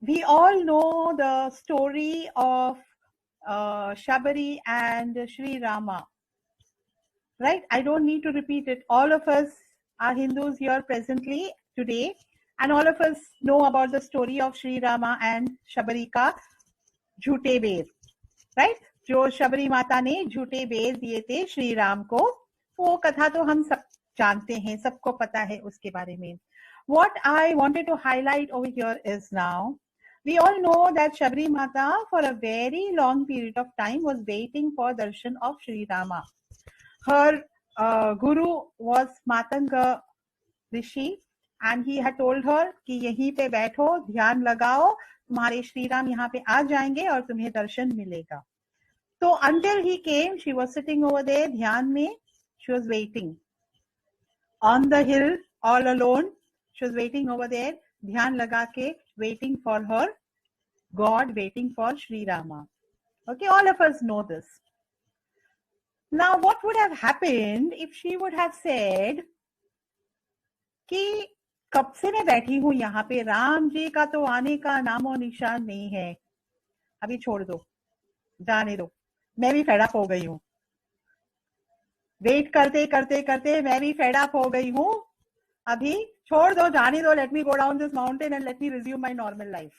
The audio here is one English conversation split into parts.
We all know the story of Shabari and Sri Rama, right? I don't need to repeat it. All of us are Hindus here presently today, and all of us know about the story of Sri Rama and Shabari का झूठे बेर, right? जो शबरी माता ने झूठे बेर दिए थे श्री राम को, वो कथा तो हम सब जानते हैं, सबको पता है उसके बारे में. What I wanted to highlight over here is now, we all know that Shabari Mata for a very long period of time was waiting for darshan of Sri Rama. Her guru was Matanga Rishi and he had told her कि यहीं पे बैठो, ध्यान लगाओ, तुम्हारे श्री राम यहाँ पे आ जाएंगे और तुम्हें दर्शन मिलेगा. So until he came, she was sitting over there, ध्यान में, she was waiting. On the hill, all alone, she was waiting over there, ध्यान लगा के, waiting for her God, waiting for Sri Rama. Okay, all of us know this. Now, what would have happened if she would have said कि कब से मैं बैठी हूँ यहाँ पे, राम जी का तो आने का नामो निशान नहीं है, अभी छोड़ दो, जाने दो, मैं भी फेड अप हो गई हूँ, वेट करते करते करते मैं भी फेड अप हो गई हूँ, अभी छोड़ दो, जाने दो, let me go down this mountain and let me resume my normal life.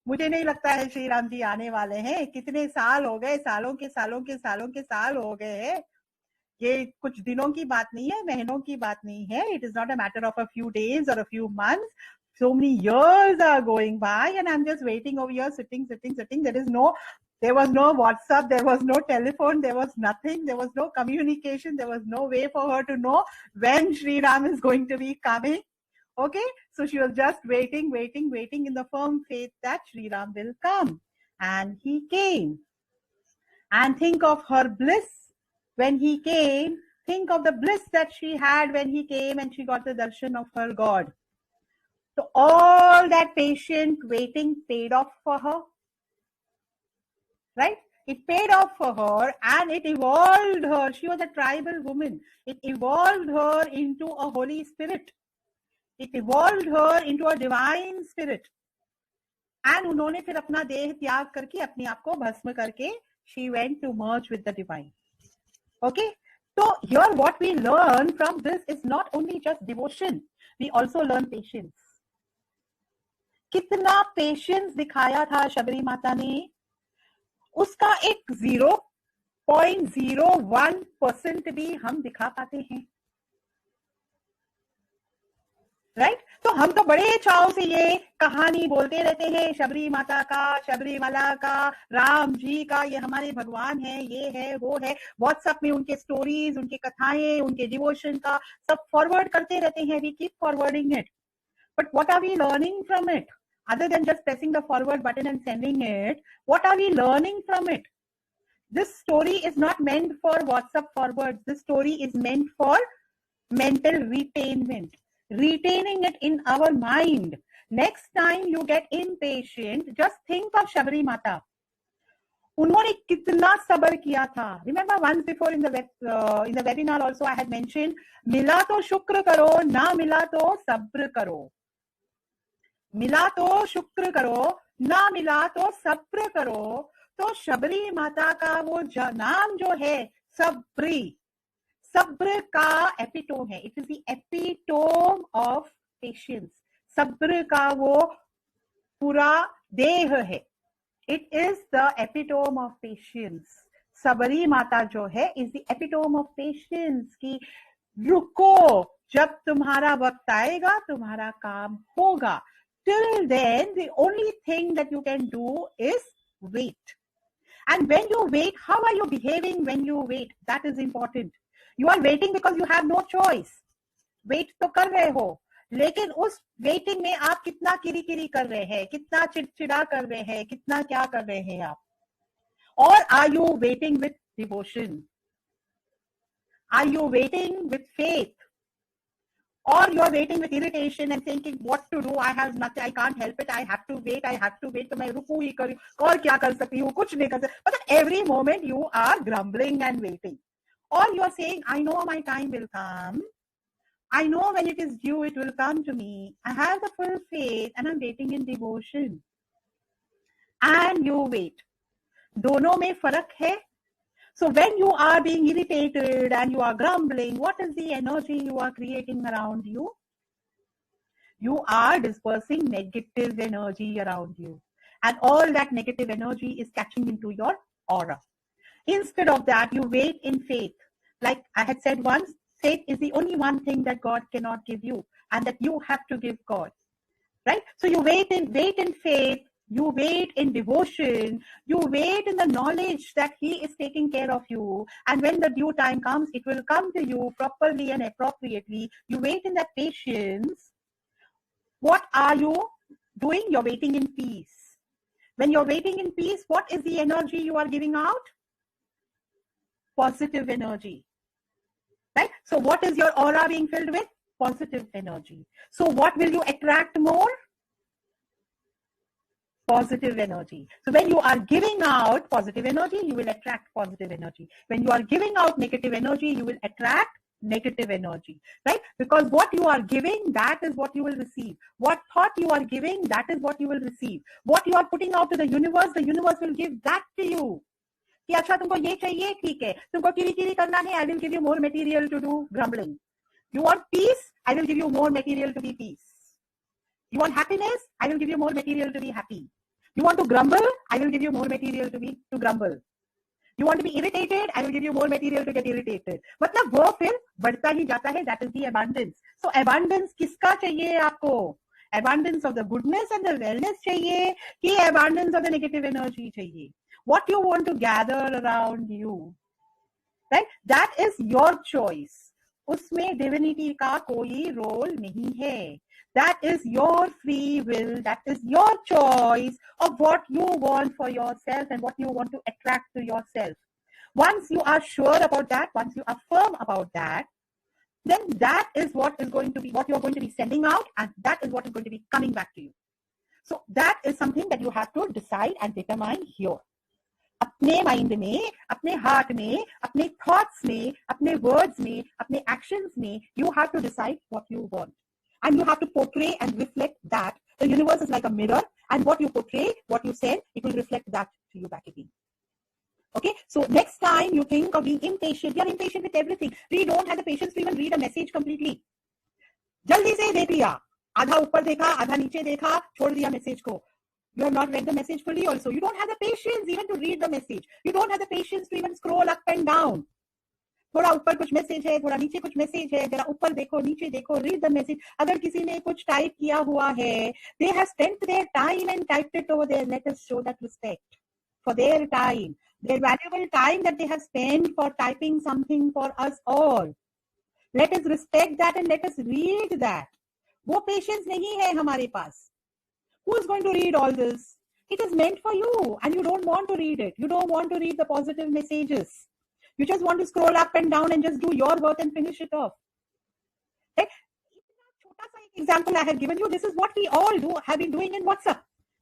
मुझे नहीं लगता है श्री राम जी आने वाले हैं. कितने साल हो गए, सालों के सालों के सालों के साल हो गए हैं. ये कुछ दिनों की बात नहीं है, महीनों की बात नहीं है. It is not a matter of a few days or a few months. So many years are going by and I'm just waiting over here, sitting. There was no WhatsApp, there was no telephone, there was nothing, there was no communication, there was no way for her to know when Sri Ram is going to be coming. Okay, so she was just waiting in the firm faith that Sri Ram will come. And he came. And think of her bliss when he came. Think of the bliss that she had when he came and she got the darshan of her God. So all that patient waiting paid off for her. Right? It paid off for her and it evolved her. She was a tribal woman. It evolved her into a Holy Spirit. It evolved her into a divine spirit. And उन्होंने फिर अपना देह त्याग करके, अपने आप को भस्म करके, she went to merge with the divine. Okay? So here what we learn from this is not only just devotion, we also learn patience. कितना patience दिखाया था शबरी माता ने, उसका एक 0.01% भी हम दिखा पाते हैं. राइट? तो हम तो बड़े चाव से ये कहानी बोलते रहते हैं, शबरी माता का, शबरीमला का, राम जी का, ये हमारे भगवान है, ये है, वो है. व्हाट्सएप में उनके स्टोरीज, उनके कथाएं, उनके डिवोशन का सब फॉरवर्ड करते रहते हैं. We keep forwarding it, but what are we learning from it? Other than just pressing the forward button and sending it, what are we learning from it? This story is not meant for WhatsApp forwards. This story is meant for mental retainment. Retaining it in our mind. Next time you get impatient, just think of Shabari Mata. उन्होंने कितना सब्र किया था. Remember once before in the webinar also I had mentioned, मिला तो शुक्र करो, ना मिला तो सब्र करो. मिला तो शुक्र करो, ना मिला तो सब्र करो. तो शबरी माता का वो नाम जो है सबरी, सब्र का एपिटोम है. It is the epitome of patience. सब्र का वो पूरा देह है. It is the epitome of patience. Shabari माता जो है is the epitome of patience. की रुको, जब तुम्हारा वक्त आएगा तुम्हारा काम होगा. Till then, the only thing that you can do is wait. And when you wait, how are you behaving when you wait? That is important. You are waiting because you have no choice. Wait तो कर रहे हो, लेकिन उस waiting में आप कितना किरी-किरी कर रहे हैं, कितना चिड़चिड़ा कर रहे हैं, कितना क्या कर रहे हैं आप? Or are you waiting with devotion? Are you waiting with faith? Or you are waiting with irritation and thinking what to do, I have nothing, I can't help it, I have to wait, तो मैं रुकू ही करूँ, और क्या कर सकती हूँ, कुछ नहीं कर सकती. But at every moment you are grumbling and waiting. Or you are saying, I know my time will come, I know when it is due, it will come to me, I have the full faith and I'm waiting in devotion. and you wait. दोनों में फर्क है. So when you are being irritated and you are grumbling, what is the energy you are creating around you? You are dispersing negative energy around you. And all that negative energy is catching into your aura. Instead of that, you wait in faith. Like I had said once, faith is the only one thing that God cannot give you, and that you have to give God. Right? So you wait in faith, you wait in devotion, you wait in the knowledge that He is taking care of you. And when the due time comes, it will come to you properly and appropriately. You wait in that patience. What are you doing? You're waiting in peace. When you're waiting in peace, what is the energy you are giving out? Positive energy. Right? So what is your aura being filled with? Positive energy. So what will you attract more? Positive energy. So when you are giving out positive energy, you will attract positive energy. When you are giving out negative energy, you will attract negative energy, right? Because what you are giving, that is what you will receive. What thought you are giving, that is what you will receive. What you are putting out to the universe will give that to you. कि अच्छा तुमको ये चाहिए, ठीक है, तुमको किरी करना है, I will give you more material to do grumbling. You want peace, I will give you more material to be peace. You want happiness, I will give you more material to be happy. You want to grumble, I will give you more material to grumble. You want to be irritated, I will give you more material to get irritated. मतलब वो फिर बढ़ता ही जाता है. That is the abundance. So abundance किसका चाहिए आपको? Abundance of the goodness and the wellness चाहिए कि abundance of the negative energy चाहिए? What you want to gather around you, right? That is your choice. उसमें divinity का कोई role नहीं है. That is your free will. That is your choice of what you want for yourself and what you want to attract to yourself. Once you are sure about that, once you are firm about that, then that is what is going to be, what you are going to be sending out, and that is what is going to be coming back to you. So that is something that you have to decide and determine here. अपने mind में, अपने heart में, अपने thoughts में, अपने words में, अपने actions में, you have to decide what you want. And you have to portray and reflect that. The universe is like a mirror, and what you portray, what you send, it will reflect that to you back again. Okay, so next time you think of being impatient, you're impatient with everything. We don't have the patience to even read a message completely. जल्दी से देख लिया, आधा ऊपर देखा, आधा नीचे देखा, छोड़ दिया मैसेज को. You have not read the message fully also. You don't have the patience even to read the message. You don't have the patience to even scroll up and down. थोड़ा ऊपर कुछ मैसेज है, थोड़ा नीचे कुछ message है, जरा ऊपर देखो, नीचे देखो, read the message. अगर किसी ने कुछ टाइप किया हुआ है, they have spent their time and typed it over there. Let us show that respect for their time, their valuable time that they have spent for typing something for us all. Let us respect that and let us read that. वो patience नहीं है हमारे पास. Who is going to read all this? It is meant for you, and you don't want to read it. You don't want to read the positive messages. You just want to scroll up and down and just do your work and finish it off. Right? छोटा सा एक example I have given you. This is what we all have been doing in WhatsApp,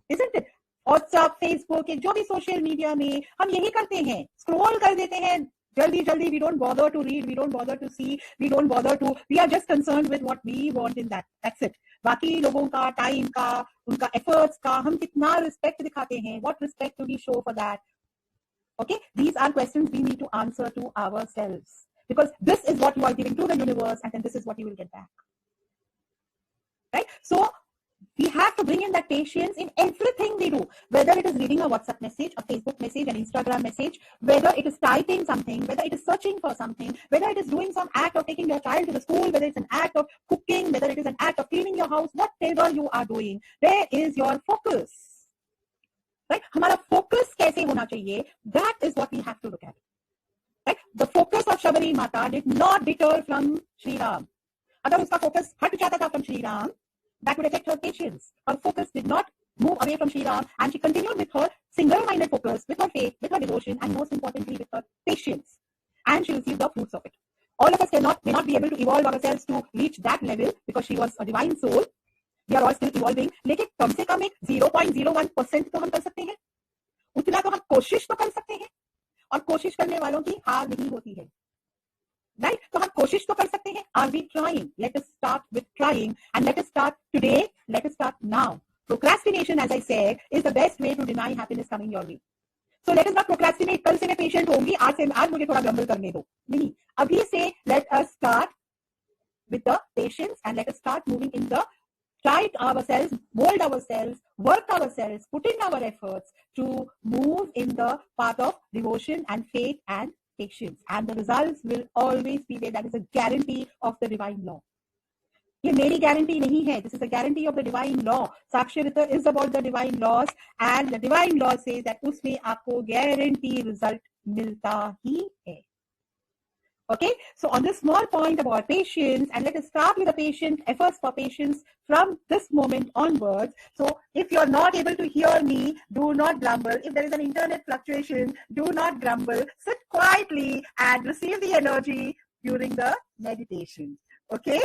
isn't it? WhatsApp, Facebook, जो भी social media में हम यही करते हैं. Scroll कर देते हैं. जल्दी. We don't bother to read. We don't bother to see. We are just concerned with what we want in that. That's it. बाकी लोगों का टाइम का, उनका एफर्ट्स का हम कितना रिस्पेक्ट दिखाते हैं? What respect do we show for that? Okay, these are questions we need to answer to ourselves, because this is what you are giving to the universe, and then this is what you will get back. Right? So we have to bring in that patience in everything we do, whether it is reading a WhatsApp message, a Facebook message, an Instagram message, whether it is typing something, whether it is searching for something, whether it is doing some act of taking your child to the school, whether it's an act of cooking, whether it is an act of cleaning your house, whatever you are doing, there is your focus. Right? हमारा focus कैसे होना चाहिए? That is what we have to look at. Right? The focus of Shabari Mata did not deter from Sri Ram. अगर उसका focus हट जाता था from Sri Ram, that would affect her patience. Her focus did not move away from Sri Ram, and she continued with her single-minded focus, with her faith, with her devotion, and most importantly, with her patience. And she received the fruits of it. All of us may not be able to evolve ourselves to reach that level, because she was a divine soul. We are all still evolving. लेकिन कम से कम एक 0.01% तो हम कर सकते हैं. उतना तो हम कोशिश तो कर सकते हैं, और कोशिश करने वालों की हार नहीं होती है. Right? तो हम कोशिश तो कर सकते हैं. Are we trying? Let us start with trying, and let us start today. Let us start now. Procrastination, as I said, is the best way to deny happiness coming your way. So let us not procrastinate. कल से मैं patient होंगी, आज मुझे थोड़ा grumble करने दो. नहीं, अभी से let us start with the patience and let us start moving in the try ourselves, mold ourselves, work ourselves, put in our efforts to move in the path of devotion and faith and patience. And the results will always be there. That is a guarantee of the divine law. ये मेरी guarantee नहीं है. This is a guarantee of the divine law. Saksharita is about the divine laws and the divine law says that उसमें आपको guarantee result मिलता ही है. Okay, so on this small point about patience, and let us start with the patient efforts for patience from this moment onwards. So if you're not able to hear me, do not grumble. If there is an internet fluctuation, do not grumble. Sit quietly and receive the energy during the meditation. Okay,